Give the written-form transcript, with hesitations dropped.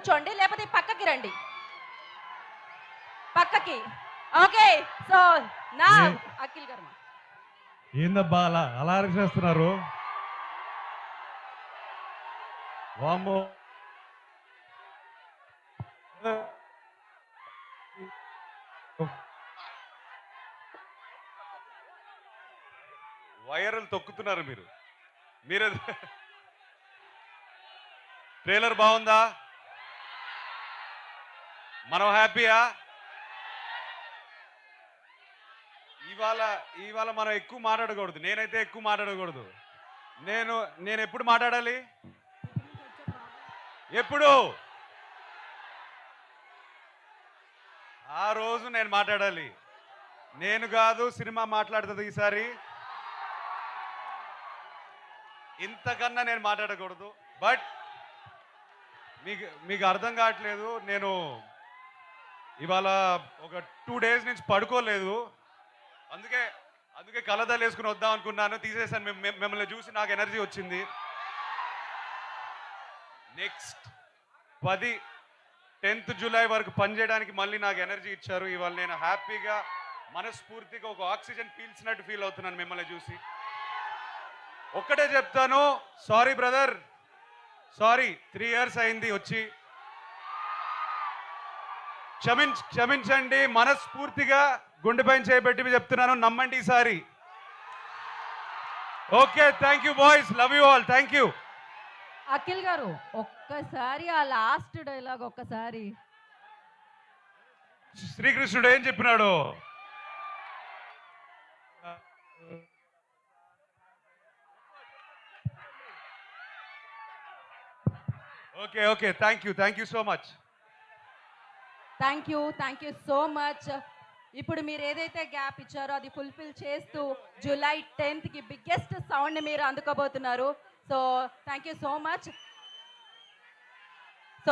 కూర్చోండి, లేకపోతే పక్కకి రండి, పక్కకి. ఓకే, సో నా అఖిల్ గారు. ఏందబ్బా అలా అలా అరిచేస్తున్నారు? వామ్మో. వైరల్ తొక్కుతున్నారు మీరు. మీరే ట్రైలర్ బాగుందా? మనం హ్యాపీయా? ఇవాళ మనం ఎక్కువ మాట్లాడకూడదు. నేనైతే ఎక్కువ మాట్లాడకూడదు. నేను ఎప్పుడు మాట్లాడాలి? ఎప్పుడు? ఆ రోజు నేను మాట్లాడాలి. నేను కాదు, సినిమా మాట్లాడుతుంది ఈసారి. ఇంతకన్నా నేను మాట్లాడకూడదు. బట్ మీకు అర్థం కావట్లేదు. నేను ఇవాళ ఒక 2 days నుంచి పడుకోలేదు. అందుకే కలదాలు వేసుకుని వద్దాం అనుకున్నాను. తీసేసాను. మిమ్మల్ని చూసి నాకు ఎనర్జీ వచ్చింది. నెక్స్ట్ 10th July వరకు పనిచేయడానికి మళ్ళీ నాకు ఎనర్జీ ఇచ్చారు. ఇవాళ నేను హ్యాపీగా మనస్ఫూర్తిగా ఒక ఆక్సిజన్ పీల్చినట్టు ఫీల్ అవుతున్నాను మిమ్మల్ని చూసి. ఒక్కటే చెప్తాను, సారీ బ్రదర్, సారీ. 3 years అయింది వచ్చి. క్షమించండి. మనస్ఫూర్తిగా గుండెపైన చేయబెట్టి చెప్తున్నాను, నమ్మండి ఈసారి. Okay, thank you boys, love you all, thank you. Akhil గారు ఒక్కసారి ఆ లాస్ట్ డైలాగ్ ఒక్కసారి. శ్రీకృష్ణుడు ఏం చెప్పినాడు? Okay, thank you so much. Thank you so much. ఇప్పుడు మీరు ఏదైతే గ్యాప్ ఇచ్చారో అది ఫుల్ఫిల్ చేస్తూ July 10th బిగ్గెస్ట్ సౌండ్ మీరు అందుకోబోతున్నారు. So thank you so much.